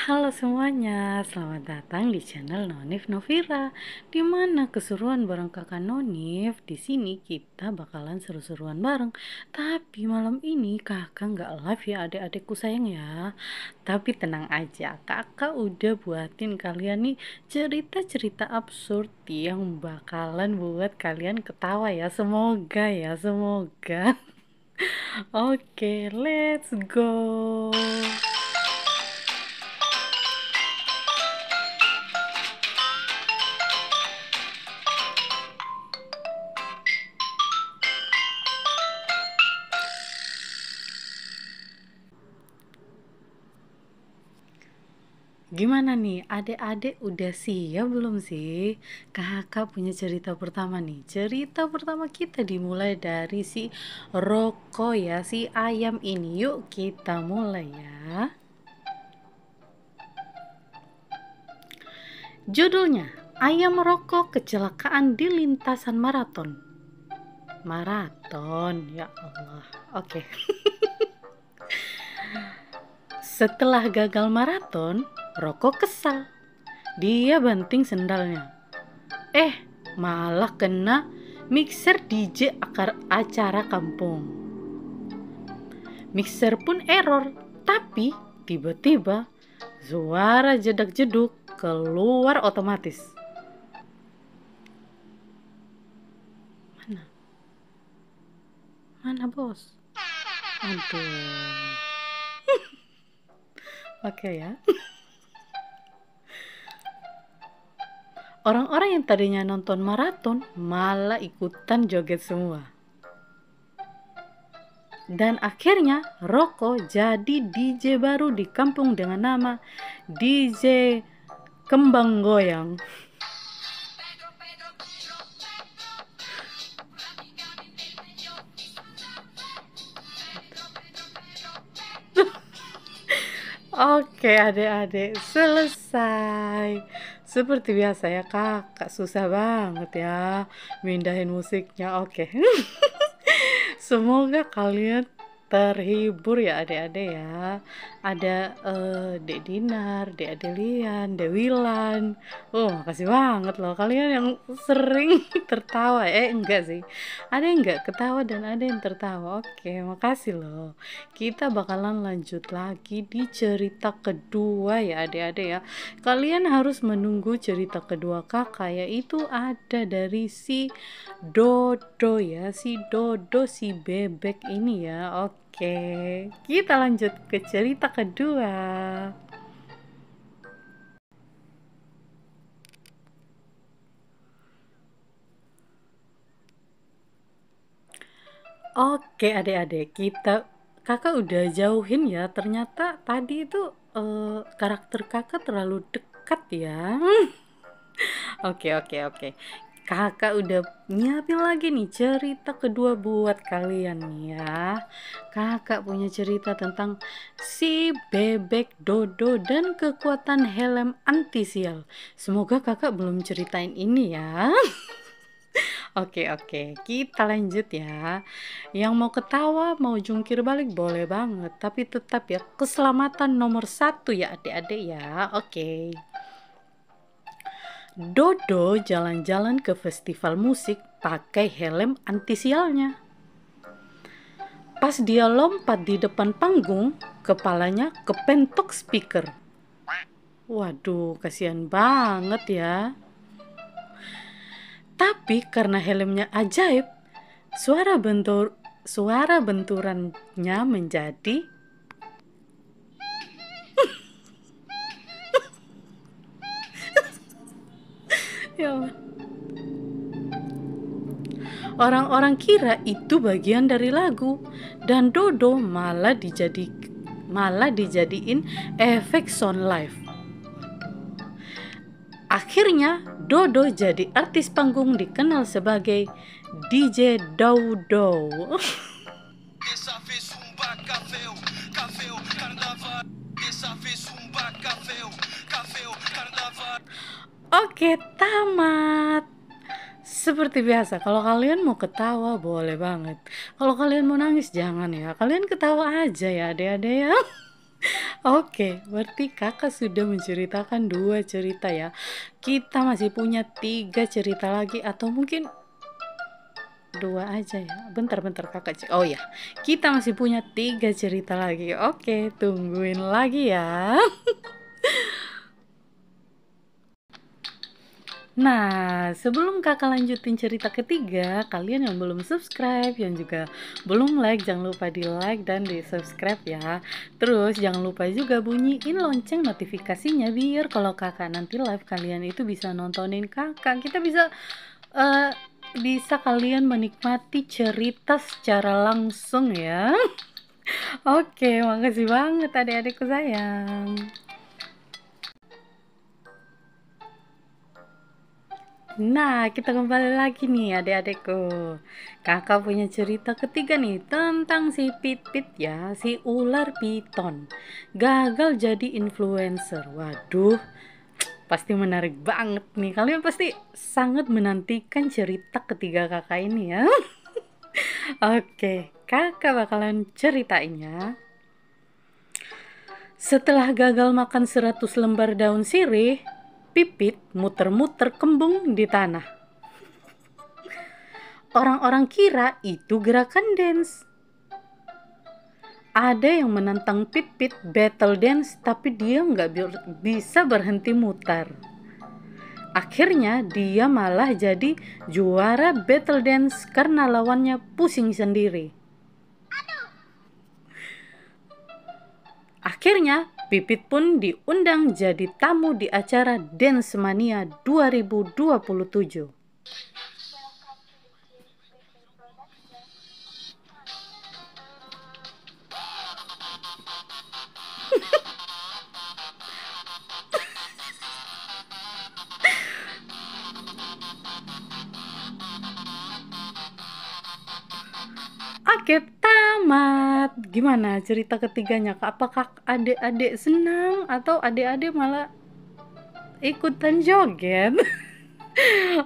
Halo semuanya, selamat datang di channel Nonif Novira. Di mana keseruan bareng kakak Nonif. Di sini kita bakalan seru-seruan bareng. Tapi malam ini kakak nggak live ya adik-adikku sayang ya. Tapi tenang aja, kakak udah buatin kalian nih cerita-cerita absurd yang bakalan buat kalian ketawa ya. Semoga ya, semoga. Oke, let's go. Gimana nih, adik-adik udah siap belum sih? Kakak punya cerita pertama nih. Cerita pertama kita dimulai dari si Roko ya, si ayam ini. Yuk kita mulai ya. Judulnya, Ayam Roko Kecelakaan di Lintasan Maraton. Maraton, ya Allah. Oke. Setelah gagal maraton, Roko kesal. Dia banting sendalnya. Malah kena mixer DJ acara kampung. Mixer pun error, tapi tiba-tiba suara jedak-jeduk keluar otomatis. Mana bos? Aduh. Oke ya. Orang-orang yang tadinya nonton maraton malah ikutan joget semua. Dan akhirnya Roko jadi DJ baru di kampung dengan nama DJ Kembang Goyang. Oke adik-adik, selesai. Seperti biasa ya kakak, susah banget ya mindahin musiknya. Oke. Semoga kalian terhibur ya adik-adik ya. Ada Dek Dinar, Dek Adelian, Dek Wilan. Makasih banget loh kalian yang sering tertawa. Enggak sih. Ada yang enggak ketawa dan ada yang tertawa. Oke, makasih loh. Kita bakalan lanjut lagi di cerita kedua ya adik-adik ya. Kalian harus menunggu cerita kedua kakak, yaitu ada dari si Dodo ya, si Dodo si bebek ini ya. Oke, kita lanjut ke cerita kedua. Oke adik-adik, kakak udah jauhin ya. Ternyata tadi itu karakter kakak terlalu dekat ya. Oke. Kakak udah nyiapin lagi nih cerita kedua buat kalian nih ya. Kakak punya cerita tentang si bebek Dodo dan kekuatan helm anti sial. Semoga kakak belum ceritain ini ya. Oke, kita lanjut ya. Yang mau ketawa, mau jungkir balik boleh banget. Tapi tetap ya, keselamatan nomor 1 ya adik-adik ya. Oke. Dodo jalan-jalan ke festival musik pakai helm anti sialnya. Pas dia lompat di depan panggung, kepalanya kepentok speaker. Waduh, kasihan banget ya. Tapi karena helmnya ajaib, suara benturannya menjadi ya. Orang-orang kira itu bagian dari lagu dan Dodo malah dijadiin efek sound live. Akhirnya Dodo jadi artis panggung dikenal sebagai DJ Dodo. Oke, tamat. Seperti biasa, kalau kalian mau ketawa boleh banget. Kalau kalian mau nangis jangan ya. Kalian ketawa aja ya adik-adik ya. Oke, berarti kakak sudah menceritakan 2 cerita ya. Kita masih punya 3 cerita lagi atau mungkin 2 aja ya. Bentar-bentar kakak cek. Oh ya, kita masih punya 3 cerita lagi. Oke, tungguin lagi ya. Nah, sebelum kakak lanjutin cerita ketiga, kalian yang belum subscribe, yang juga belum like, jangan lupa di like dan di subscribe ya. Terus jangan lupa juga bunyiin lonceng notifikasinya biar kalau kakak nanti live kalian itu bisa nontonin kakak. Kita bisa kalian menikmati cerita secara langsung ya. Oke, makasih banget adik-adikku sayang. Nah, kita kembali lagi nih adik-adikku. Kakak punya cerita ketiga nih tentang si Pit-Pit ya, si ular piton. Gagal jadi influencer. Waduh, pasti menarik banget nih. Kalian pasti sangat menantikan cerita ketiga kakak ini ya. Oke, kakak bakalan ceritain ya. Setelah gagal makan 100 lembar daun sirih, Pipit muter-muter kembung di tanah. Orang-orang kira itu gerakan dance. Ada yang menantang Pipit battle dance tapi dia nggak bisa berhenti mutar. Akhirnya dia malah jadi juara battle dance karena lawannya pusing sendiri. Akhirnya Pipit pun diundang jadi tamu di acara Dance Mania 2027. Oke, tamat. Gimana cerita ketiganya? Apakah adik-adik senang atau adik-adik malah ikutan joget?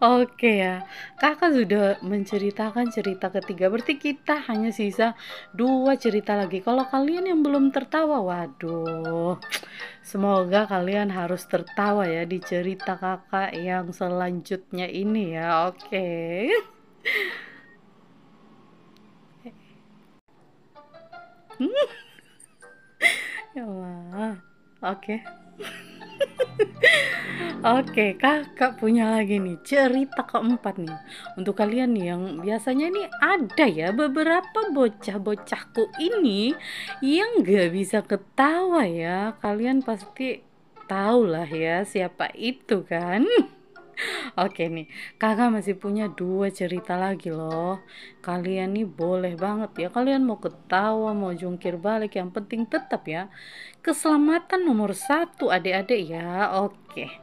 Oke ya, kakak sudah menceritakan cerita ketiga. Berarti kita hanya sisa 2 cerita lagi. Kalau kalian yang belum tertawa, waduh, semoga kalian harus tertawa ya di cerita kakak yang selanjutnya ini ya. Oke. Ya Allah. Oke. Oke, kakak punya lagi nih cerita keempat nih. Untuk kalian nih yang biasanya nih ada ya beberapa bocah-bocahku ini yang gak bisa ketawa ya. Kalian pasti tahu lah ya siapa itu kan. Oke nih, kakak masih punya 2 cerita lagi loh. Kalian nih boleh banget ya. Kalian mau ketawa, mau jungkir balik, yang penting tetap ya. Keselamatan nomor 1 adik-adik ya. Oke.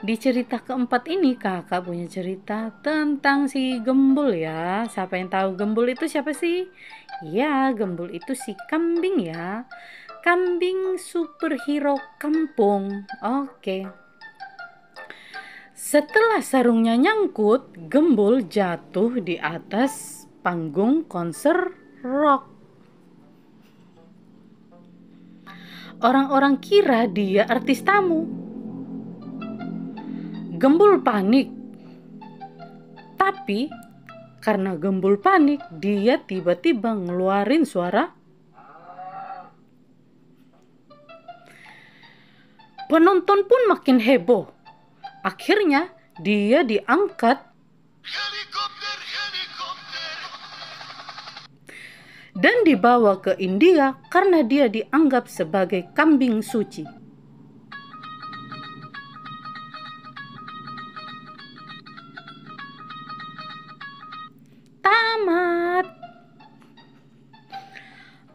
Di cerita keempat ini kakak punya cerita tentang si Gembul ya. Siapa yang tahu Gembul itu siapa sih? Ya, Gembul itu si kambing ya. Kambing superhero kampung. Oke. Setelah sarungnya nyangkut, Gembul jatuh di atas panggung konser rock. Orang-orang kira dia artis tamu. Gembul panik. Tapi karena Gembul panik, dia tiba-tiba ngeluarin suara. Penonton pun makin heboh. Akhirnya dia diangkat dan dibawa ke India karena dia dianggap sebagai kambing suci. Tamat.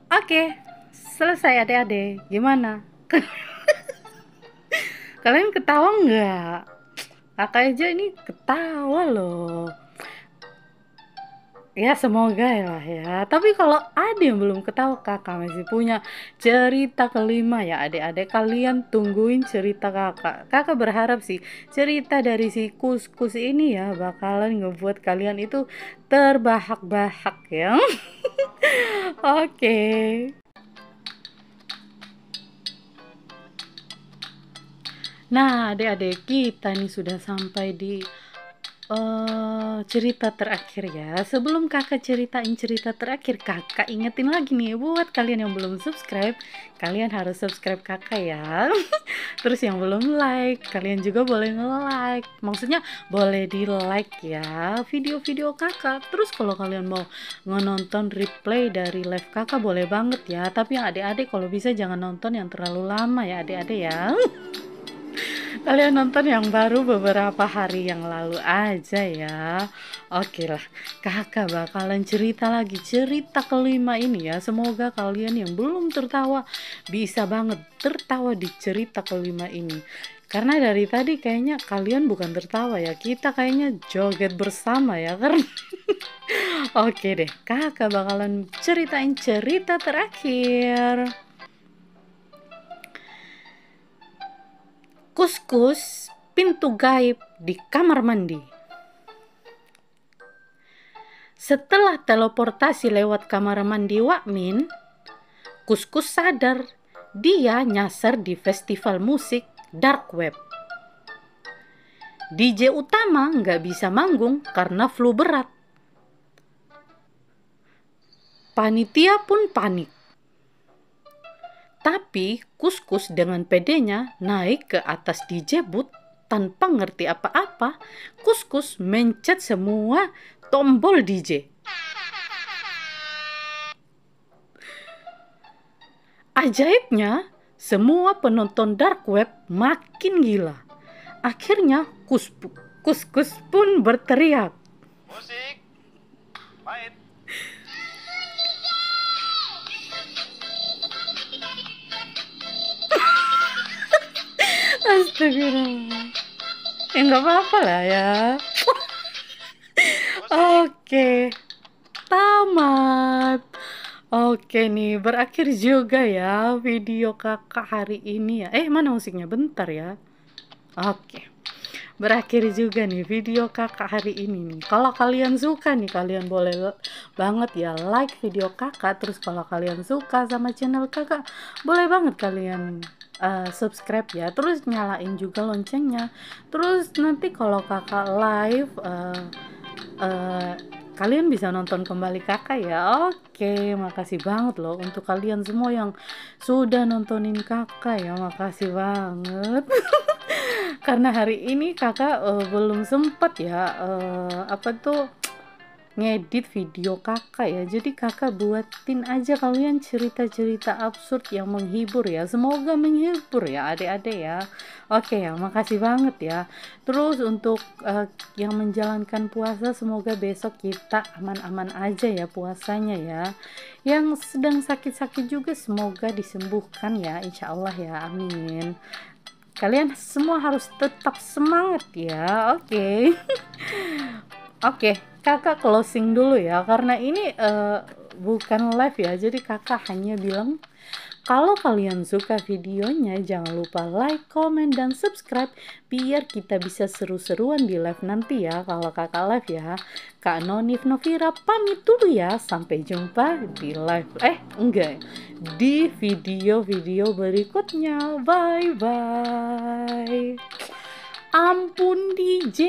Oke, selesai adik-adik. Gimana? Kalian ketawa nggak? Kakak aja ini ketawa loh. Ya semoga lah ya. Tapi kalau ada yang belum ketawa, kakak masih punya cerita kelima ya adik-adik. Kalian tungguin cerita kakak. Kakak berharap sih cerita dari si Kus-Kus ini ya bakalan ngebuat kalian itu terbahak-bahak ya. Oke. Okay. Nah, adik-adik kita nih sudah sampai di cerita terakhir ya. Sebelum kakak ceritain cerita terakhir, kakak ingetin lagi nih buat kalian yang belum subscribe, kalian harus subscribe kakak ya. Terus yang belum like, kalian juga boleh nge-like. Maksudnya boleh di-like ya video-video kakak. Terus kalau kalian mau nonton replay dari live kakak boleh banget ya. Tapi yang adik-adik kalau bisa jangan nonton yang terlalu lama ya adik-adik ya. Kalian nonton yang baru beberapa hari yang lalu aja ya. Oke lah, kakak bakalan cerita lagi cerita kelima ini ya. Semoga kalian yang belum tertawa bisa banget tertawa di cerita kelima ini. Karena dari tadi kayaknya kalian bukan tertawa ya, kita kayaknya joget bersama ya karena oke deh, kakak bakalan ceritain cerita terakhir. Kuskus pintu gaib di kamar mandi. Setelah teleportasi lewat kamar mandi Wakmin, Kuskus sadar dia nyasar di festival musik dark web. DJ utama nggak bisa manggung karena flu berat. Panitia pun panik. Tapi Kuskus dengan pedenya naik ke atas DJ booth tanpa ngerti apa-apa. Kuskus mencet semua tombol DJ. Ajaibnya, semua penonton dark web makin gila. Akhirnya Kuskus pun berteriak. Musik, main. Astagfirullah. Nggak apa-apa lah ya. Oke, tamat. Oke nih, berakhir juga ya video kakak hari ini ya. Mana musiknya? Bentar ya. Oke, berakhir juga nih video kakak hari ini nih. Kalau kalian suka nih, kalian boleh banget ya like video kakak. Terus kalau kalian suka sama channel kakak, boleh banget kalian subscribe ya. Terus nyalain juga loncengnya. Terus nanti kalau kakak live kalian bisa nonton kembali kakak ya. Oke, makasih banget loh untuk kalian semua yang sudah nontonin kakak ya. Makasih banget. Karena hari ini kakak belum sempat ya ngedit video kakak ya. Jadi kakak buatin aja kalian cerita-cerita absurd yang menghibur ya. Semoga menghibur ya adik-adik ya. Oke ya, makasih banget ya. Terus untuk yang menjalankan puasa, semoga besok kita aman-aman aja ya puasanya ya. Yang sedang sakit-sakit juga semoga disembuhkan ya, insya Allah ya, amin. Kalian semua harus tetap semangat ya. Oke. Oke, kakak closing dulu ya, karena ini bukan live ya, jadi kakak hanya bilang kalau kalian suka videonya jangan lupa like, comment, dan subscribe biar kita bisa seru-seruan di live nanti ya. Kalau kakak live ya, Kak Nonif Novira pamit dulu ya, sampai jumpa di live di video-video berikutnya. Bye bye. Ampun DJ.